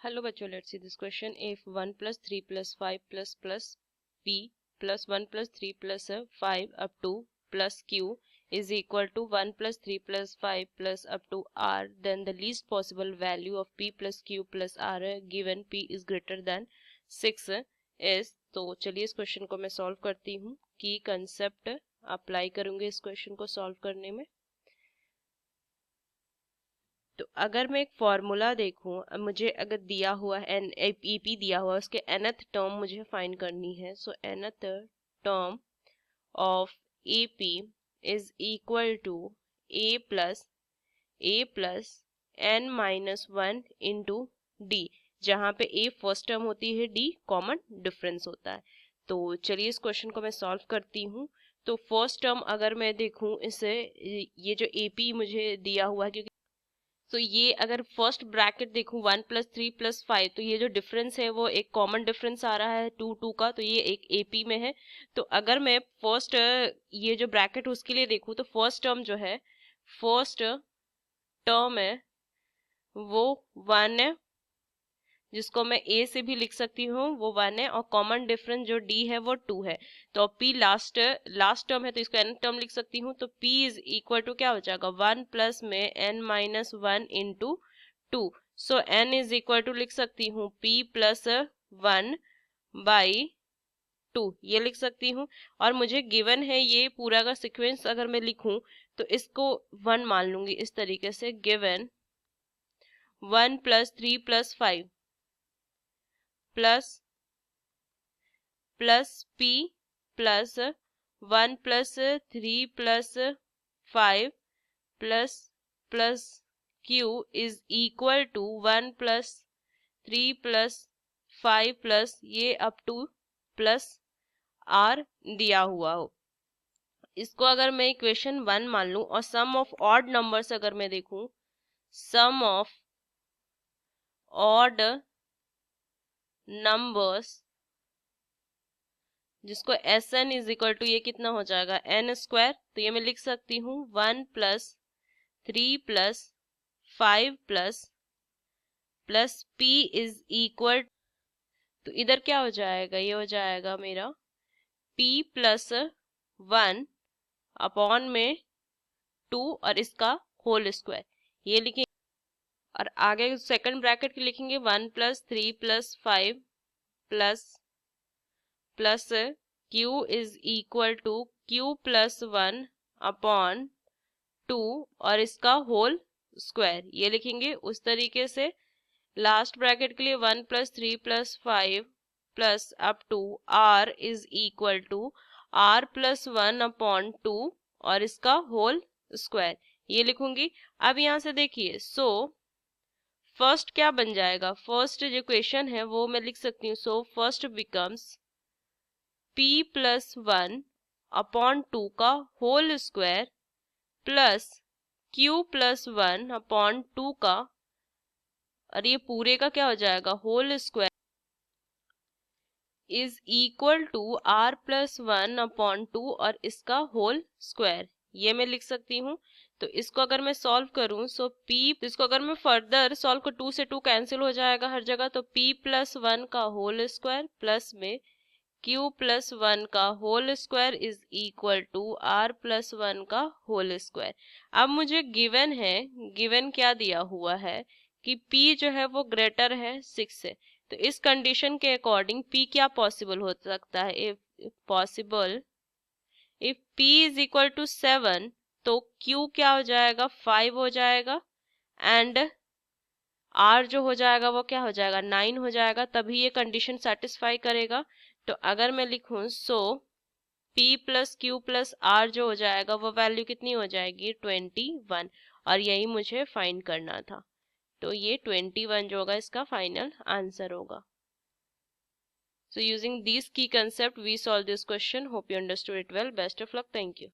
Hello बच्चों, let's see this question. If 1 plus 3 plus 5 plus p plus 1 plus 3 plus 5 up to plus q is equal to 1 plus 3 plus 5 plus up to r, then the least possible value of p plus q plus r given p is greater than 6 is. तो चलिए इस question को मैं solve करती हूँ कि concept apply करूंगी इस क्वेश्चन को सॉल्व करने में। तो अगर मैं एक फॉर्मूला देखूं, मुझे अगर दिया हुआ है एन ईपी दिया हुआ है, उसके nth टर्म मुझे फाइंड करनी है। So nth term of AP is equal to A plus n minus 1 into D, जहाँ पे ए फर्स्ट टर्म होती है, डी कॉमन डिफरेंस होता है। तो चलिए इस क्वेश्चन को मैं सॉल्व करती हूँ। तो फर्स्ट टर्म अगर मैं देखूं, इसे ये जो एपी मुझे दिया हुआ है, क्योंकि तो ये अगर फर्स्ट ब्रैकेट देखूं 1 प्लस 3 प्लस 5, तो ये जो डिफरेंस है वो एक कॉमन डिफरेंस आ रहा है 2 का, तो ये एक एपी में है। तो अगर मैं फर्स्ट ये जो ब्रैकेट उसके लिए देखूं, तो फर्स्ट टर्म जो है, फर्स्ट टर्म है वो 1 है, जिसको मैं ए से भी लिख सकती हूँ, वो 1 है, और कॉमन डिफरेंस जो डी है वो 2 है। तो पी लास्ट टर्म है, तो इसको एन टर्म लिख सकती हूँ। तो पी इज इक्वल टू क्या हो जाएगा, 1 प्लस में N minus 1 into 2। So N is equal to लिख सकती हूँ पी प्लस 1 बाई 2, ये लिख सकती हूँ। और मुझे गिवन है ये पूरा का सिक्वेंस, अगर मैं लिखूं तो इसको 1 मान लूंगी इस तरीके से। Given 1 plus 3 plus 5 plus P plus 1 plus 3 plus 5 plus Q is equal to 1 plus 3 plus 5 plus ये अप टू प्लस आर दिया हुआ हो। इसको अगर मैं इक्वेशन 1 मान लूं, और सम ऑफ ऑड नंबर्स अगर मैं देखूं, सम ऑफ ऑड नंबर्स, जिसको S N is equal to, ये कितना हो जाएगा, एन स्क्वायर। तो ये मैं लिख सकती हूँ 1 plus 3 plus 5 plus P is equal, तो इधर क्या हो जाएगा, ये हो जाएगा मेरा p प्लस 1 अपॉन में 2 और इसका होल स्क्वायर, ये लिखेंगे। और आगे सेकंड ब्रैकेट के लिखेंगे 1 plus 3 plus 5 plus q is equal to q plus 1 upon 2 और इसका होल स्क्वायर, ये लिखेंगे उस तरीके से। लास्ट ब्रैकेट के लिए 1 plus 3 plus 5 plus up to r is equal to r plus 1 upon 2 और इसका होल स्क्वायर, ये लिखूंगी। अब यहाँ से देखिए, सो फर्स्ट क्या बन जाएगा, फर्स्ट जो इक्वेशन है वो मैं लिख सकती हूँ। So first becomes p plus 1 upon 2 का whole square plus q plus 1 upon 2 का, और ये पूरे का क्या हो जाएगा, whole square is equal to r plus 1 upon 2 और इसका होल स्क्वायर, ये मैं लिख सकती हूँ। तो इसको अगर मैं सॉल्व करूं, सो p, इसको अगर मैं फर्दर सॉल्व कर, 2 से 2 कैंसिल हो जाएगा हर जगह। तो p प्लस 1 का होल स्क्वायर प्लस में q प्लस 1 का whole square is equal to r plus 1 का होल स्क्वायर। अब मुझे गिवन है, गिवन क्या दिया हुआ है कि p जो है वो ग्रेटर है 6 से। तो इस कंडीशन के अकॉर्डिंग p क्या पॉसिबल हो सकता है, if possible, if p is equal to 7, तो q क्या हो जाएगा, 5 हो जाएगा, एंड r जो हो जाएगा वो क्या हो जाएगा, 9 हो जाएगा, तभी ये कंडीशन सेटिस्फाई करेगा। तो अगर मैं लिखूं, सो p plus Q plus r जो हो जाएगा वो वैल्यू कितनी हो जाएगी, 21, और यही मुझे फाइंड करना था। तो ये 21 जो होगा इसका फाइनल आंसर होगा। So using these key concepts we solve this question. Hope you understood it well. Best of luck. Thank you.